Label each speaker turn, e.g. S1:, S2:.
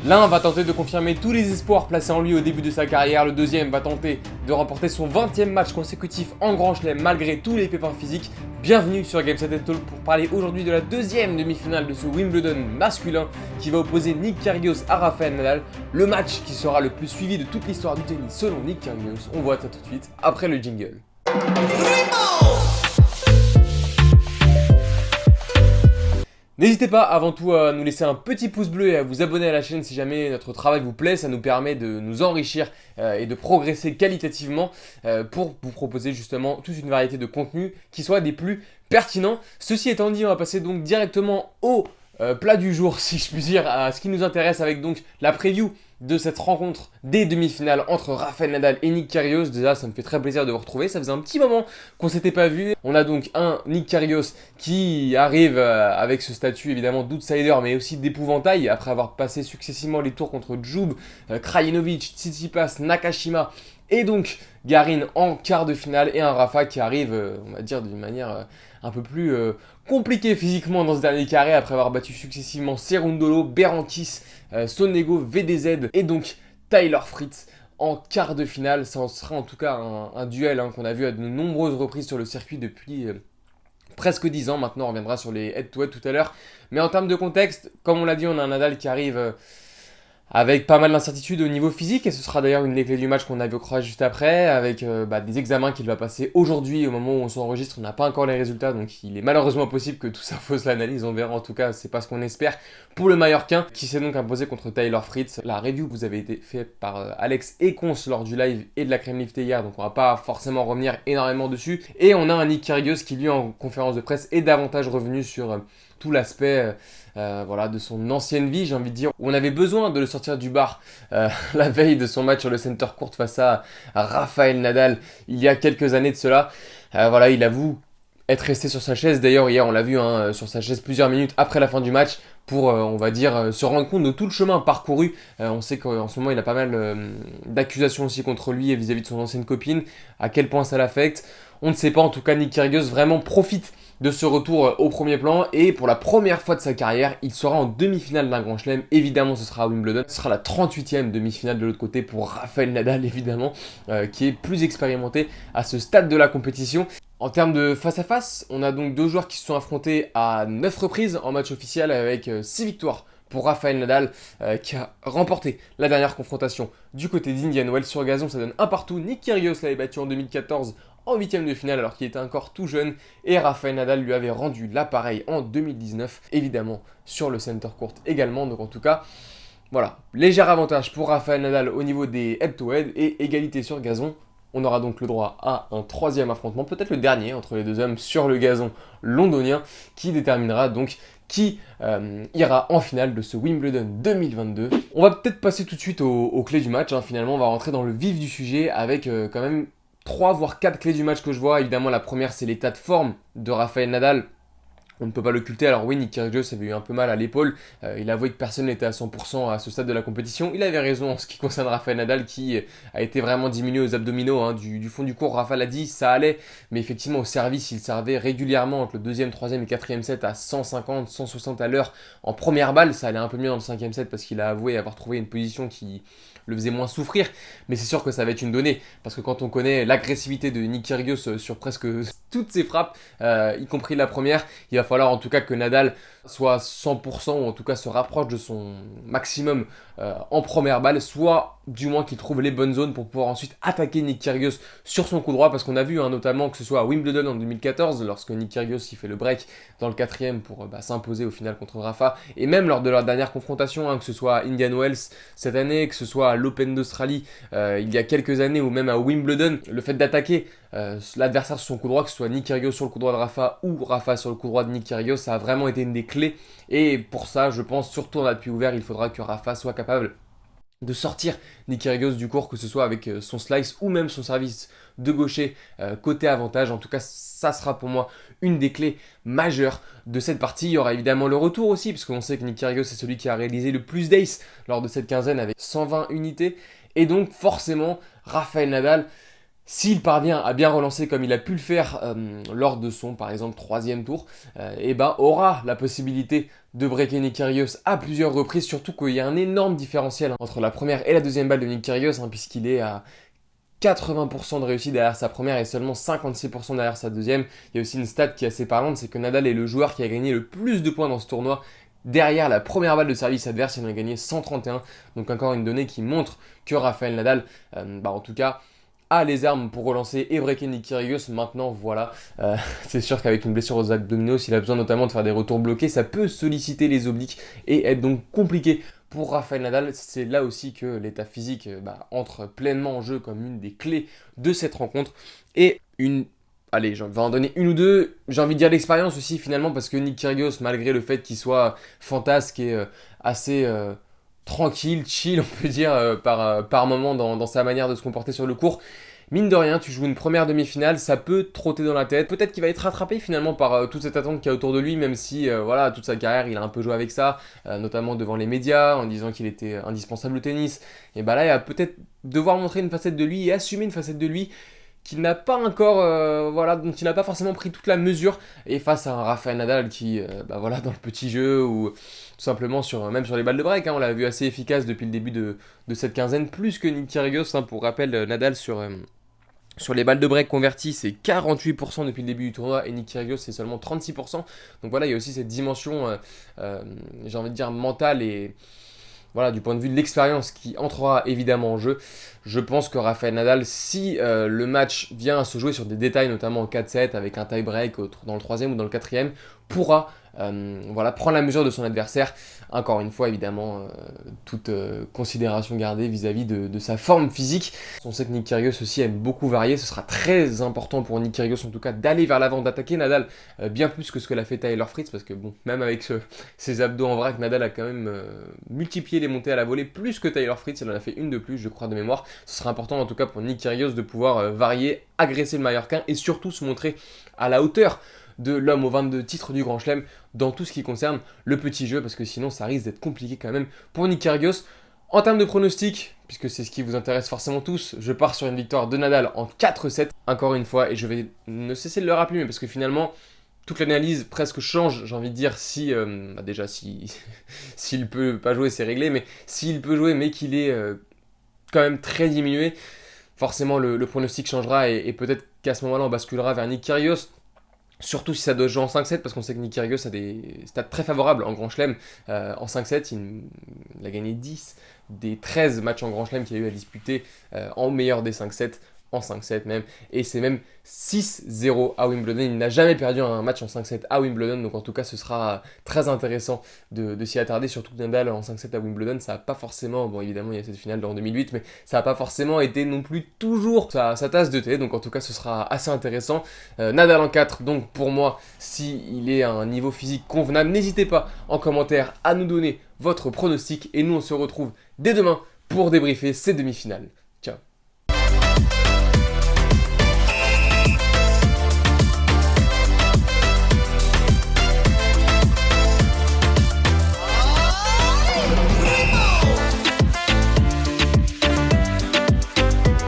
S1: L'un va tenter de confirmer tous les espoirs placés en lui au début de sa carrière, le deuxième va tenter de remporter son 20e match consécutif en Grand Chelem malgré tous les pépins physiques. Bienvenue sur Game Set & Talk pour parler aujourd'hui de la deuxième demi-finale de ce Wimbledon masculin qui va opposer Nick Kyrgios à Rafael Nadal, le match qui sera le plus suivi de toute l'histoire du tennis selon Nick Kyrgios. On voit ça tout de suite après le jingle. N'hésitez pas avant tout à nous laisser un petit pouce bleu et à vous abonner à la chaîne si jamais notre travail vous plaît, ça nous permet de nous enrichir et de progresser qualitativement pour vous proposer justement toute une variété de contenus qui soient des plus pertinents. Ceci étant dit, on va passer donc directement au plat du jour, si je puis dire, à ce qui nous intéresse avec donc la preview de cette rencontre des demi-finales entre Rafael Nadal et Nick Kyrgios. Déjà, ça me fait très plaisir de vous retrouver. Ça faisait un petit moment qu'on s'était pas vu. On a donc un Nick Kyrgios qui arrive avec ce statut évidemment d'outsider, mais aussi d'épouvantail après avoir passé successivement les tours contre Djoub, Krajinovic, Tsitsipas, Nakashima et donc Garin en quart de finale, et un Rafa qui arrive, on va dire, d'une manière un peu plus compliquée physiquement dans ce dernier carré après avoir battu successivement Cerundolo, Berankis, Sonego, VDZ et donc Tyler Fritz en quart de finale. Ça en sera en tout cas un duel qu'on a vu à de nombreuses reprises sur le circuit depuis presque 10 ans. Maintenant on reviendra sur les head-to-head tout à l'heure. Mais en termes de contexte, comme on l'a dit, on a un Nadal qui arrive avec pas mal d'incertitudes au niveau physique, et ce sera d'ailleurs une des clés du match qu'on a vu croire juste après, avec des examens qu'il va passer aujourd'hui. Au moment où on s'enregistre, on n'a pas encore les résultats, donc il est malheureusement possible que tout ça fausse l'analyse, on verra. En tout cas, c'est pas ce qu'on espère pour le Mallorquin, qui s'est donc imposé contre Tyler Fritz. La review vous avez été faite par Alex et Cons lors du live et de la crème liftée hier, donc on va pas forcément revenir énormément dessus. Et on a un Nick Kyrgios qui lui, en conférence de presse, est davantage revenu sur tout l'aspect de son ancienne vie, j'ai envie de dire, où on avait besoin de le sortir du bar la veille de son match sur le center court face à Rafael Nadal il y a quelques années de cela. Il avoue être resté sur sa chaise. D'ailleurs, hier, on l'a vu sur sa chaise plusieurs minutes après la fin du match pour, se rendre compte de tout le chemin parcouru. On sait qu'en ce moment, il a pas mal d'accusations aussi contre lui et vis-à-vis de son ancienne copine. À quel point ça l'affecte, on ne sait pas. En tout cas, Nick Kyrgios vraiment profite de ce retour au premier plan, et pour la première fois de sa carrière, il sera en demi-finale d'un Grand Chelem. Évidemment, ce sera à Wimbledon. Ce sera la 38e demi-finale de l'autre côté pour Rafael Nadal, évidemment, qui est plus expérimenté à ce stade de la compétition. En termes de face-à-face, on a donc deux joueurs qui se sont affrontés à 9 reprises en match officiel, avec 6 victoires pour Rafael Nadal, qui a remporté la dernière confrontation du côté d'Indian Wells. Sur gazon, ça donne un partout. Nick Kyrgios l'avait battu en 2014 en 8ème de finale alors qu'il était encore tout jeune, et Rafael Nadal lui avait rendu l'appareil en 2019, évidemment sur le center court également. Donc en tout cas, voilà, léger avantage pour Rafael Nadal au niveau des head-to-head et égalité sur gazon. On aura donc le droit à un troisième affrontement, peut-être le dernier entre les deux hommes sur le gazon londonien, qui déterminera donc qui ira en finale de ce Wimbledon 2022. On va peut-être passer tout de suite aux clés du match. Finalement, on va rentrer dans le vif du sujet avec quand même 3 voire 4 clés du match que je vois. Évidemment, la première, c'est l'état de forme de Rafael Nadal. On ne peut pas l'occulter. Alors oui, Nick Kyrgios avait eu un peu mal à l'épaule. Il a avoué que personne n'était à 100% à ce stade de la compétition. Il avait raison en ce qui concerne Rafael Nadal, qui a été vraiment diminué aux abdominaux du fond du court. Rafa l'a dit, ça allait. Mais effectivement, au service, il servait régulièrement entre le 2e, 3e et 4e set à 150, 160 à l'heure en première balle. Ça allait un peu mieux dans le 5e set parce qu'il a avoué avoir trouvé une position qui le faisait moins souffrir. Mais c'est sûr que ça va être une donnée. Parce que quand on connaît l'agressivité de Nick Kyrgios sur presque toutes ses frappes, y compris la première, il va falloir en tout cas que Nadal soit 100%, ou en tout cas se rapproche de son maximum en première balle, soit du moins qu'il trouve les bonnes zones pour pouvoir ensuite attaquer Nick Kyrgios sur son coup droit, parce qu'on a vu notamment que ce soit à Wimbledon en 2014, lorsque Nick Kyrgios il fait le break dans le 4e pour s'imposer au final contre Rafa, et même lors de leur dernière confrontation, que ce soit à Indian Wells cette année, que ce soit à l'Open d'Australie il y a quelques années, ou même à Wimbledon, le fait d'attaquer l'adversaire sur son coup droit, que ce soit Nick Kyrgios sur le coup droit de Rafa ou Rafa sur le coup droit de Nick Kyrgios, ça a vraiment été une des clés. Et pour ça, je pense, surtout en appui ouvert, il faudra que Rafa soit capable de sortir Nick Kyrgios du court, que ce soit avec son slice ou même son service de gaucher côté avantage. En tout cas, ça sera pour moi une des clés majeures de cette partie. Il y aura évidemment le retour aussi, parce qu'on sait que Nick Kyrgios c'est celui qui a réalisé le plus d'ace lors de cette quinzaine avec 120 unités. Et donc forcément, Rafael Nadal, s'il parvient à bien relancer comme il a pu le faire lors de son, par exemple, 3e tour, aura la possibilité de breaker Nick Kyrgios à plusieurs reprises, surtout qu'il y a un énorme différentiel entre la première et la deuxième balle de Nick Kyrgios, puisqu'il est à 80% de réussite derrière sa première et seulement 56% derrière sa deuxième. Il y a aussi une stat qui est assez parlante, c'est que Nadal est le joueur qui a gagné le plus de points dans ce tournoi derrière la première balle de service adverse. Il en a gagné 131, donc encore une donnée qui montre que Rafael Nadal, en tout cas, a les armes pour relancer et breaker Nick Kyrgios. Maintenant, voilà, c'est sûr qu'avec une blessure aux abdominaux, s'il a besoin notamment de faire des retours bloqués, ça peut solliciter les obliques et être donc compliqué pour Rafael Nadal. C'est là aussi que l'état physique entre pleinement en jeu comme une des clés de cette rencontre. Et allez, je vais en donner une ou deux. J'ai envie de dire l'expérience aussi finalement, parce que Nick Kyrgios, malgré le fait qu'il soit fantasque et assez tranquille, chill, on peut dire, par moment dans sa manière de se comporter sur le court, mine de rien, tu joues une première demi-finale, ça peut te trotter dans la tête. Peut-être qu'il va être rattrapé finalement par toute cette attente qu'il y a autour de lui, même si toute sa carrière, il a un peu joué avec ça, notamment devant les médias, en disant qu'il était indispensable au tennis. Et là, il va peut-être devoir montrer une facette de lui et assumer une facette de lui qu'il n'a pas encore, dont il n'a pas forcément pris toute la mesure, et face à un Rafael Nadal qui, dans le petit jeu, ou tout simplement même sur les balles de break, on l'a vu assez efficace depuis le début de cette quinzaine, plus que Nick Kyrgios, pour rappel, Nadal sur les balles de break converties, c'est 48% depuis le début du tournoi, et Nick Kyrgios, c'est seulement 36%, donc voilà, il y a aussi cette dimension, j'ai envie de dire, mentale et du point de vue de l'expérience qui entrera évidemment en jeu. Je pense que Rafael Nadal, si le match vient à se jouer sur des détails, notamment en 4-7 avec un tie-break dans le troisième ou dans le quatrième, pourra prendre la mesure de son adversaire. Encore une fois, évidemment, toute considération gardée vis-à-vis de sa forme physique. On sait que Nick Kyrgios aussi aime beaucoup varier. Ce sera très important pour Nick Kyrgios, en tout cas, d'aller vers l'avant, d'attaquer Nadal bien plus que ce que l'a fait Taylor Fritz, parce que même avec ses abdos en vrac, Nadal a quand même multiplié les montées à la volée plus que Taylor Fritz. Il en a fait une de plus, je crois, de mémoire. Ce sera important, en tout cas, pour Nick Kyrgios de pouvoir varier, agresser le Mallorquin et surtout se montrer à la hauteur de l'homme aux 22 titres du Grand Chelem dans tout ce qui concerne le petit jeu, parce que sinon ça risque d'être compliqué quand même pour Nick Kyrgios. En termes de pronostics, puisque c'est ce qui vous intéresse forcément tous, je pars sur une victoire de Nadal en 4-7, encore une fois, et je vais ne cesser de le rappeler, mais parce que finalement, toute l'analyse presque change, j'ai envie de dire, si s'il peut pas jouer, c'est réglé, mais s'il peut jouer, mais qu'il est quand même très diminué, forcément le pronostic changera, et peut-être qu'à ce moment-là, on basculera vers Nick Kyrgios. Surtout si ça doit jouer en 5-7, parce qu'on sait que Nick Kyrgios a des stats très favorables en Grand Chelem. En 5-7, il a gagné 10 des 13 matchs en Grand Chelem qu'il a eu à disputer en meilleur des 5-7, en 5-7 même. Et c'est même 6-0 à Wimbledon. Il n'a jamais perdu un match en 5-7 à Wimbledon. Donc en tout cas, ce sera très intéressant de s'y attarder. Surtout que Nadal en 5-7 à Wimbledon, ça n'a pas forcément... Bon, évidemment, il y a cette finale en 2008, mais ça n'a pas forcément été non plus toujours sa tasse de thé. Donc en tout cas, ce sera assez intéressant. Nadal en 4, donc pour moi, s'il est à un niveau physique convenable, n'hésitez pas en commentaire à nous donner votre pronostic. Et nous, on se retrouve dès demain pour débriefer ces demi-finales. Ciao.